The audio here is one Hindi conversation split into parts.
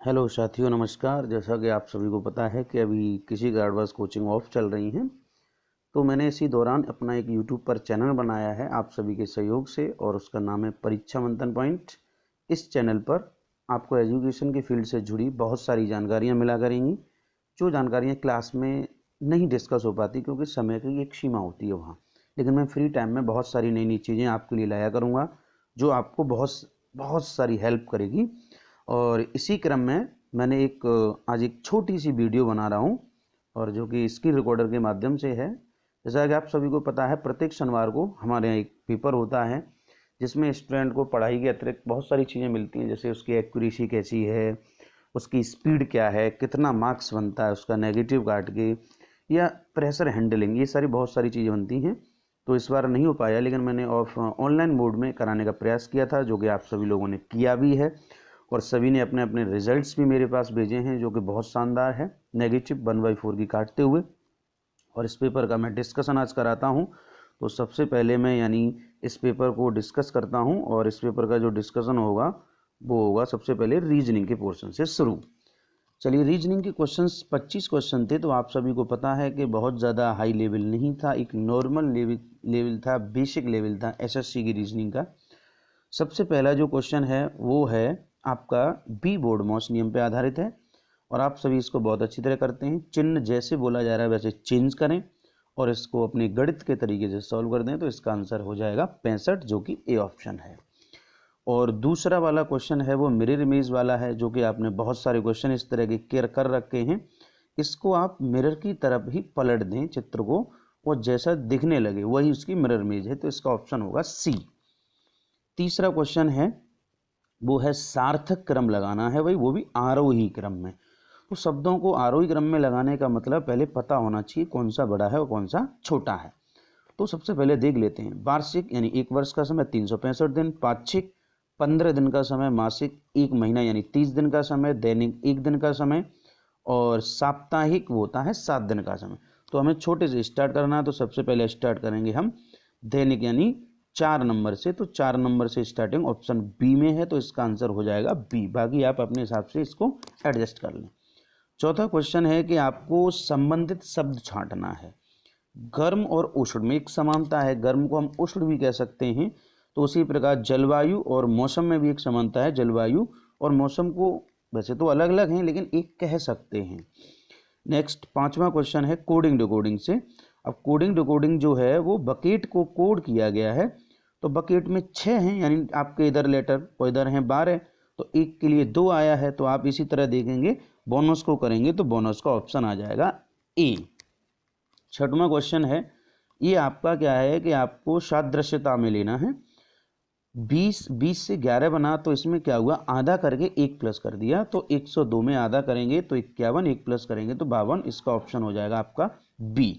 हेलो साथियों, नमस्कार। जैसा कि आप सभी को पता है कि अभी कृषि गाइडवर्स कोचिंग ऑफ चल रही हैं, तो मैंने इसी दौरान अपना एक यूट्यूब पर चैनल बनाया है आप सभी के सहयोग से, और उसका नाम है परीक्षा मंथन पॉइंट। इस चैनल पर आपको एजुकेशन के फील्ड से जुड़ी बहुत सारी जानकारियाँ मिला करेंगी, जो जानकारियाँ क्लास में नहीं डिस्कस हो पाती क्योंकि समय की एक सीमा होती है वहाँ। लेकिन मैं फ्री टाइम में बहुत सारी नई नई चीज़ें आपके लिए लाया करूँगा, जो आपको बहुत बहुत सारी हेल्प करेगी। और इसी क्रम में मैंने आज एक छोटी सी वीडियो बना रहा हूँ, और जो कि स्क्रीन रिकॉर्डर के माध्यम से है। जैसा कि आप सभी को पता है, प्रत्येक शनिवार को हमारे यहाँ एक पेपर होता है जिसमें स्टूडेंट को पढ़ाई के अतिरिक्त बहुत सारी चीज़ें मिलती हैं, जैसे उसकी एक्यूरेसी कैसी है, उसकी स्पीड क्या है, कितना मार्क्स बनता है उसका नेगेटिव काट के, या प्रेशर हैंडलिंग, ये सारी बहुत सारी चीज़ें बनती हैं। तो इस बार नहीं हो पाया, लेकिन मैंने ऑनलाइन मोड में कराने का प्रयास किया था, जो कि आप सभी लोगों ने किया भी है, और सभी ने अपने अपने रिजल्ट्स भी मेरे पास भेजे हैं, जो कि बहुत शानदार है, नेगेटिव 1/4 की काटते हुए। और इस पेपर का मैं डिस्कशन आज कराता हूं। तो सबसे पहले मैं इस पेपर को डिस्कस करता हूं, और इस पेपर का जो डिस्कशन होगा वो होगा सबसे पहले रीजनिंग के पोर्शन से शुरू। चलिए, रीजनिंग के क्वेश्चंस 25 क्वेश्चन थे। तो आप सभी को पता है कि बहुत ज़्यादा हाई लेवल नहीं था, एक नॉर्मल लेवल था, बेसिक लेवल था एसएससी की रीजनिंग का। सबसे पहला जो क्वेश्चन है वो है आपका बी बोर्ड मॉस नियम पे आधारित है, और आप सभी इसको बहुत अच्छी तरह करते हैं। चिन्ह जैसे बोला जा रहा है वैसे चेंज करें, और इसको अपने गणित के तरीके से सॉल्व कर दें, तो इसका आंसर हो जाएगा 65, जो कि ए ऑप्शन है। और दूसरा वाला क्वेश्चन है वो मिरर इमेज वाला है, जो कि आपने बहुत सारे क्वेश्चन इस तरह के केयर कर रखे हैं। इसको आप मिरर की तरफ ही पलट दें चित्र को, और जैसा दिखने लगे वही उसकी मिरर इमेज है, तो इसका ऑप्शन होगा सी। तीसरा क्वेश्चन है वो है सार्थक क्रम लगाना है भाई, वो भी आरोही क्रम में। तो शब्दों को आरोही क्रम में लगाने का मतलब पहले पता होना चाहिए कौन सा बड़ा है और कौन सा छोटा है। तो सबसे पहले देख लेते हैं। वार्षिक यानी एक वर्ष का समय 365 दिन, पाक्षिक 15 दिन का समय, मासिक एक महीना यानी 30 दिन का समय, दैनिक एक दिन का समय, और साप्ताहिक वो होता है 7 दिन का समय। तो हमें छोटे से स्टार्ट करना है, तो सबसे पहले स्टार्ट करेंगे हम दैनिक यानी 4 नंबर से। तो 4 नंबर से स्टार्टिंग ऑप्शन बी में है, तो इसका आंसर हो जाएगा बी। बाकी आप अपने हिसाब से इसको एडजस्ट कर लें। चौथा क्वेश्चन है कि आपको संबंधित शब्द छांटना है। गर्म और उष्ण में एक समानता है, गर्म को हम उष्ण भी कह सकते हैं। तो उसी प्रकार जलवायु और मौसम में भी एक समानता है, जलवायु और मौसम को वैसे तो अलग अलग हैं लेकिन एक कह सकते हैं। नेक्स्ट पांचवा क्वेश्चन है कोडिंग डिकोडिंग से। अब कोडिंग डिकोडिंग जो है वो बकेट को कोड किया गया है। तो बकेट में 6 हैं, यानी आपके इधर लेटर और इधर हैं 12, तो एक के लिए 2 आया है। तो आप इसी तरह देखेंगे, बोनस को करेंगे तो बोनस का ऑप्शन आ जाएगा ए। छठवां क्वेश्चन है, ये आपका क्या है कि आपको सादृश्यता में लेना है। 20 से 11 बना, तो इसमें क्या हुआ, आधा करके 1 प्लस कर दिया। तो 102 में आधा करेंगे तो 51, 1 प्लस करेंगे तो 52। इसका ऑप्शन हो जाएगा आपका बी।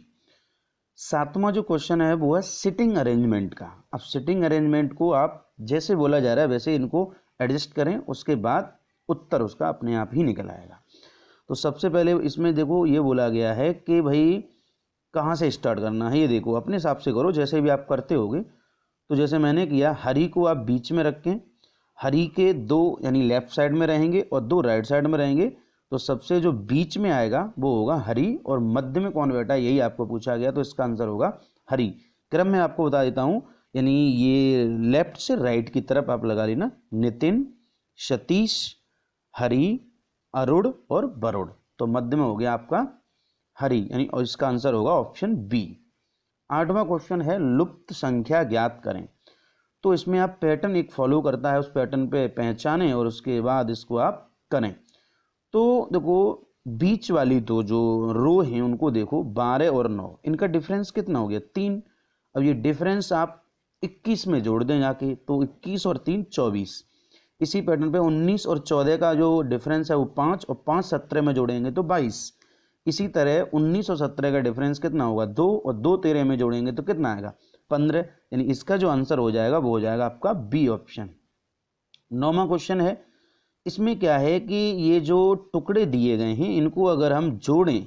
सातवां जो क्वेश्चन है वो है सिटिंग अरेंजमेंट का। अब सिटिंग अरेंजमेंट को आप जैसे बोला जा रहा है वैसे इनको एडजस्ट करें, उसके बाद उत्तर उसका अपने आप ही निकल आएगा। तो सबसे पहले इसमें देखो ये बोला गया है कि भाई कहाँ से स्टार्ट करना है, ये देखो अपने हिसाब से करो जैसे भी आप करते होगे। तो जैसे मैंने किया, हरी को आप बीच में रखें, हरी के 2 यानी लेफ्ट साइड में रहेंगे और 2 राइट साइड में रहेंगे। तो सबसे जो बीच में आएगा वो होगा हरी, और मध्य में कौन बैठा है यही आपको पूछा गया, तो इसका आंसर होगा हरी। क्रम में आपको बता देता हूँ, यानी ये लेफ्ट से राइट की तरफ आप लगा लेना, नितिन, सतीश, हरी, अरुण और वरुण। तो मध्य में हो गया आपका हरी, यानी और इसका आंसर होगा ऑप्शन बी। आठवां क्वेश्चन है लुप्त संख्या ज्ञात करें। तो इसमें आप पैटर्न एक फॉलो करता है, उस पैटर्न पे पहचानें और उसके बाद इसको आप करें। तो देखो बीच वाली तो जो रो हैं उनको देखो, 12 और 9, इनका डिफरेंस कितना हो गया, 3। अब ये डिफरेंस आप 21 में जोड़ दें जाके, तो 21 और 3 24। इसी पैटर्न पे 19 और 14 का जो डिफरेंस है वो 5, और 5 17 में जोड़ेंगे तो 22। इसी तरह 19 और 17 का डिफरेंस कितना होगा, 2, और 2 13 में जोड़ेंगे तो कितना आएगा, 15। यानी इसका जो आंसर हो जाएगा वो हो जाएगा आपका बी ऑप्शन। 9वां क्वेश्चन है, इसमें क्या है कि ये जो टुकड़े दिए गए हैं इनको अगर हम जोड़ें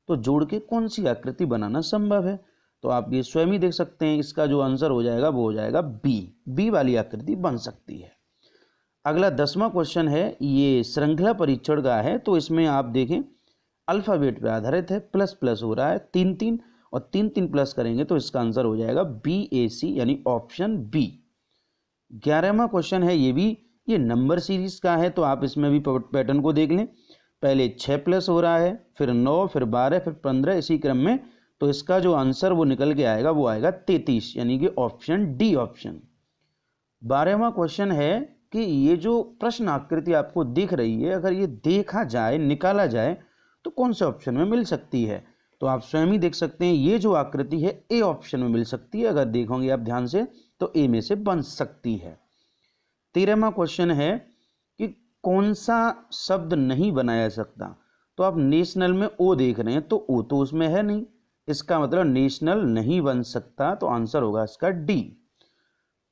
तो जोड़ के कौन सी आकृति बनाना संभव है। तो आप ये स्वयं ही देख सकते हैं, इसका जो आंसर हो जाएगा वो हो जाएगा बी। बी वाली आकृति बन सकती है। अगला 10वां क्वेश्चन है, ये श्रृंखला परीक्षण का है। तो इसमें आप देखें अल्फ़ाबेट पे आधारित है, प्लस प्लस हो रहा है 3 3 और 3 3 प्लस करेंगे तो इसका आंसर हो जाएगा BAC यानी ऑप्शन बी। 11वां क्वेश्चन है ये नंबर सीरीज का है। तो आप इसमें भी पैटर्न को देख लें, पहले 6 प्लस हो रहा है, फिर 9, फिर 12, फिर 15, इसी क्रम में। तो इसका जो आंसर वो निकल के आएगा वो आएगा 33 यानी कि ऑप्शन डी ऑप्शन। 12वां क्वेश्चन है कि ये जो प्रश्न आकृति आपको दिख रही है, अगर ये देखा जाए निकाला जाए तो कौन से ऑप्शन में मिल सकती है। तो आप स्वयं ही देख सकते हैं, ये जो आकृति है ए ऑप्शन में मिल सकती है। अगर देखोगे आप ध्यान से तो ए में से बन सकती है। 13वां क्वेश्चन है कि कौन सा शब्द नहीं बनाया सकता। तो आप नेशनल में ओ देख रहे हैं, तो ओ तो उसमें है नहीं, इसका मतलब नेशनल नहीं बन सकता। तो आंसर होगा इसका डी।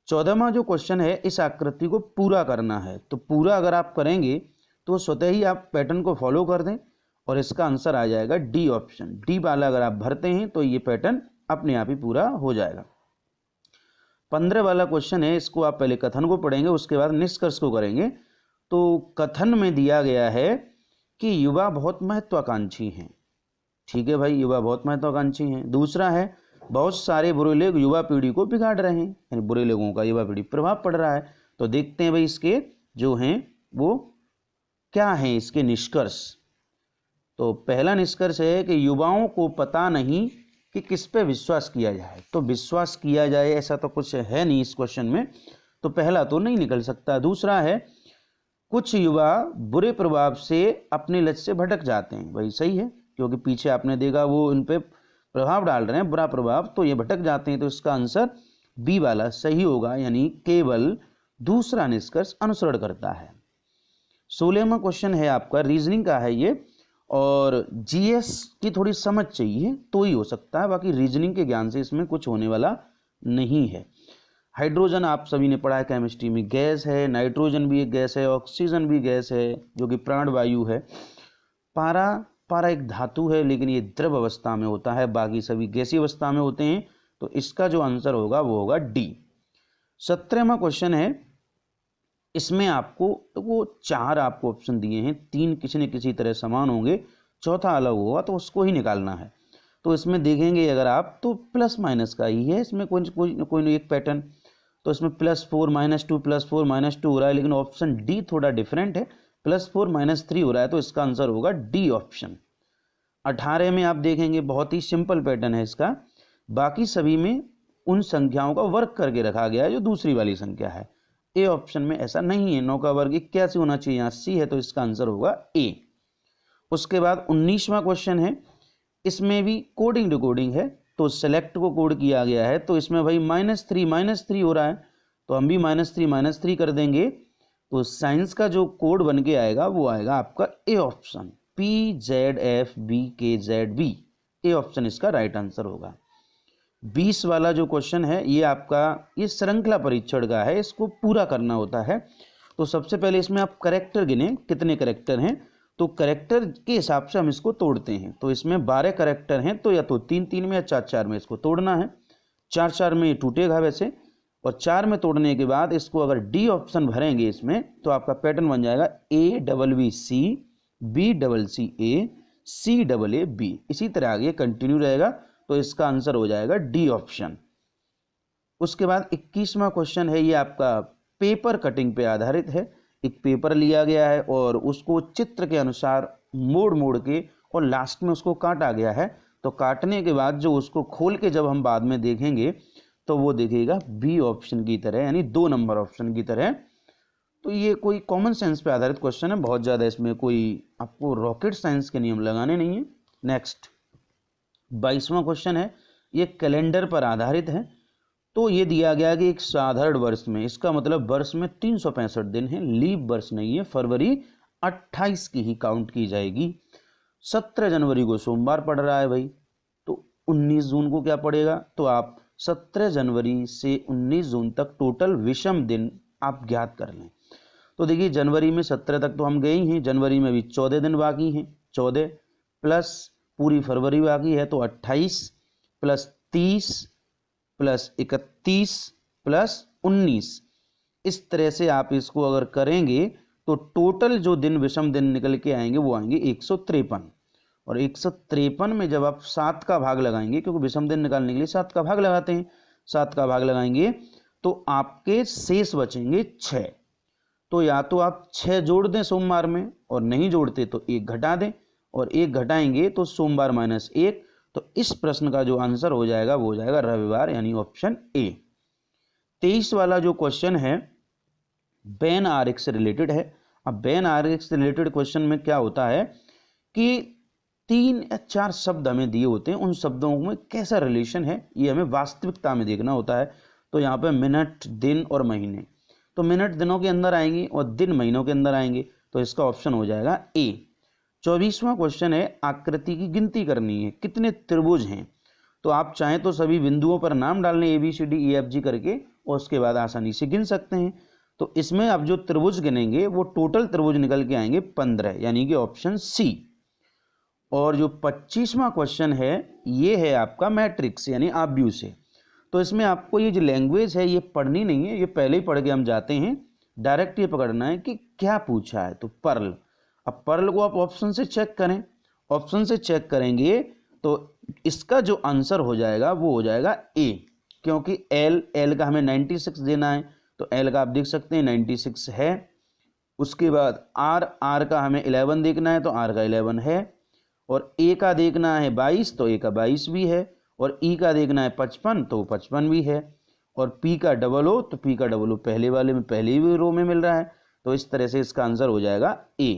14वां जो क्वेश्चन है, इस आकृति को पूरा करना है। तो पूरा अगर आप करेंगे तो स्वतः ही आप पैटर्न को फॉलो कर दें और इसका आंसर आ जाएगा डी ऑप्शन। डी वाला अगर आप भरते हैं तो ये पैटर्न अपने आप ही पूरा हो जाएगा। 15 वाला क्वेश्चन है, इसको आप पहले कथन को पढ़ेंगे, उसके बाद निष्कर्ष को करेंगे। तो कथन में दिया गया है कि युवा बहुत महत्वाकांक्षी हैं। ठीक है भाई, युवा बहुत महत्वाकांक्षी हैं। दूसरा है, बहुत सारे बुरे लोग युवा पीढ़ी को बिगाड़ रहे हैं, यानी बुरे लोगों का युवा पीढ़ी प्रभाव पड़ रहा है। तो देखते हैं भाई इसके जो हैं वो क्या हैं इसके निष्कर्ष। तो पहला निष्कर्ष है कि युवाओं को पता नहीं कि किस पे विश्वास किया जाए। तो विश्वास किया जाए ऐसा तो कुछ है नहीं इस क्वेश्चन में, तो पहला तो नहीं निकल सकता। दूसरा है, कुछ युवा बुरे प्रभाव से अपने लक्ष्य से भटक जाते हैं। भाई सही है, क्योंकि पीछे आपने देखा वो इन पे प्रभाव डाल रहे हैं, बुरा प्रभाव, तो ये भटक जाते हैं। तो इसका आंसर बी वाला सही होगा, यानी केवल दूसरा निष्कर्ष अनुसरण करता है। 16वां क्वेश्चन है आपका रीजनिंग का है ये, और जीएस की थोड़ी समझ चाहिए तो ही हो सकता है, बाकी रीजनिंग के ज्ञान से इसमें कुछ होने वाला नहीं है। हाइड्रोजन आप सभी ने पढ़ा है केमिस्ट्री में, गैस है, नाइट्रोजन भी एक गैस है, ऑक्सीजन भी गैस है जो कि प्राणवायु है। पारा एक धातु है लेकिन ये द्रव अवस्था में होता है, बाकी सभी गैसीय अवस्था में होते हैं। तो इसका जो आंसर होगा वो होगा डी। 17वां क्वेश्चन है, इसमें आपको वो 4 आपको ऑप्शन दिए हैं, 3 किसी न किसी तरह समान होंगे, चौथा अलग होगा, तो उसको ही निकालना है। तो इसमें देखेंगे अगर आप तो प्लस माइनस का ही है, इसमें कोई एक पैटर्न। तो इसमें +4 -2 +4 -2 हो रहा है, लेकिन ऑप्शन डी थोड़ा डिफरेंट है, +4 -3 हो रहा है। तो इसका आंसर होगा डी ऑप्शन। 18 में आप देखेंगे बहुत ही सिंपल पैटर्न है इसका, बाकी सभी में उन संख्याओं का वर्ग करके रखा गया है जो दूसरी वाली संख्या है। ए ऑप्शन में ऐसा नहीं है, 9 का वर्ग 81 होना चाहिए, यहाँ सी है, तो इसका आंसर होगा ए। उसके बाद 19वां क्वेश्चन है, इसमें भी कोडिंग डिकोडिंग है। तो सेलेक्ट को कोड किया गया है, तो इसमें भाई -3 हो रहा है, तो हम भी -3 कर देंगे। तो साइंस का जो कोड बन के आएगा वो आएगा आपका A option, PZFBKZB। A option इसका राइट आंसर होगा। 20 वाला जो क्वेश्चन है ये आपका ये श्रृंखला परीक्षण का है, इसको पूरा करना होता है। तो सबसे पहले इसमें आप करेक्टर गिने, कितने करेक्टर हैं, तो करेक्टर के हिसाब से हम इसको तोड़ते हैं। तो इसमें 12 करेक्टर हैं, तो या तो 3 3 में या 4 4 में इसको तोड़ना है। 4 4 में ये टूटेगा वैसे, और 4 में तोड़ने के बाद इसको अगर डी ऑप्शन भरेंगे इसमें तो आपका पैटर्न बन जाएगा ABBC BCCA CAAB, इसी तरह आगे कंटिन्यू रहेगा। तो इसका आंसर हो जाएगा डी ऑप्शन। उसके बाद 21वां क्वेश्चन है, ये आपका पेपर कटिंग पे आधारित है। एक पेपर लिया गया है और उसको चित्र के अनुसार मोड़ के और लास्ट में उसको काटा गया है। तो काटने के बाद जो उसको खोल के जब हम बाद में देखेंगे तो वो दिखेगा बी ऑप्शन की तरह, यानी 2 नंबर ऑप्शन की तरह। तो ये कोई कॉमन सेंस पे आधारित क्वेश्चन है, बहुत ज़्यादा इसमें कोई आपको रॉकेट साइंस के नियम लगाने नहीं है। नेक्स्ट 22वां क्वेश्चन है, ये कैलेंडर पर आधारित है। तो ये दिया गया कि एक साधारण वर्ष में, इसका मतलब वर्ष में 365 दिन है, लीप वर्ष नहीं है, फरवरी 28 की ही काउंट की जाएगी। 17 जनवरी को सोमवार पड़ रहा है भाई, तो 19 जून को क्या पड़ेगा, तो आप 17 जनवरी से 19 जून तक टोटल विषम दिन आप ज्ञात कर लें। तो देखिए जनवरी में 17 तक तो हम गए ही हैं, जनवरी में भी 14 दिन बाकी हैं, 14 प्लस पूरी फरवरी बाकी है, तो 28 + 30 + 31 + 19, इस तरह से आप इसको अगर करेंगे तो टोटल जो दिन विषम दिन निकल के आएंगे वो आएंगे 153। और 153 में जब आप 7 का भाग लगाएंगे, क्योंकि विषम दिन निकालने के लिए 7 का भाग लगाते हैं, 7 का भाग लगाएंगे तो आपके शेष बचेंगे 6। तो या तो आप 6 जोड़ दें सोमवार में, और नहीं जोड़ते तो 1 घटा दें, और 1 घटाएंगे तो सोमवार -1। तो इस प्रश्न का जो आंसर हो जाएगा वो हो जाएगा रविवार, यानी ऑप्शन ए। 23 वाला जो क्वेश्चन है बैन आरेख से रिलेटेड है। अब बैन आरेख से रिलेटेड क्वेश्चन में क्या होता है कि 3 या 4 शब्द हमें दिए होते हैं, उन शब्दों में कैसा रिलेशन है ये हमें वास्तविकता में देखना होता है। तो यहाँ पे मिनट, दिन और महीने, तो मिनट दिनों के अंदर आएंगे और दिन महीनों के अंदर आएंगे, तो इसका ऑप्शन हो जाएगा ए। 24वां क्वेश्चन है आकृति की गिनती करनी है, कितने त्रिभुज हैं। तो आप चाहें तो सभी बिंदुओं पर नाम डालने ABCDEFG करके, और उसके बाद आसानी से गिन सकते हैं। तो इसमें अब जो त्रिभुज गिनेंगे वो टोटल त्रिभुज निकल के आएंगे 15, यानी कि ऑप्शन सी। और जो 25वां क्वेश्चन है ये है आपका मैट्रिक्स यानी आव्यूह से। तो इसमें आपको ये जो लैंग्वेज है ये पढ़नी नहीं है, ये पहले ही पढ़ के हम जाते हैं, डायरेक्ट ये पकड़ना है कि क्या पूछा है। तो पर्ल, अब पर्ल को आप ऑप्शन से चेक करें, ऑप्शन से चेक करेंगे तो इसका जो आंसर हो जाएगा वो हो जाएगा ए, क्योंकि एल का हमें 96 देना है, तो एल का आप देख सकते हैं 96 है। उसके बाद आर का हमें 11 देखना है, तो आर का 11 है। और ए का देखना है 22, तो ए का 22 भी है। और ई का देखना है 55, तो 55 भी है। और पी का 00, तो पी का 00 पहले वाले में पहले ही रो में मिल रहा है। तो इस तरह से इसका आंसर हो जाएगा ए।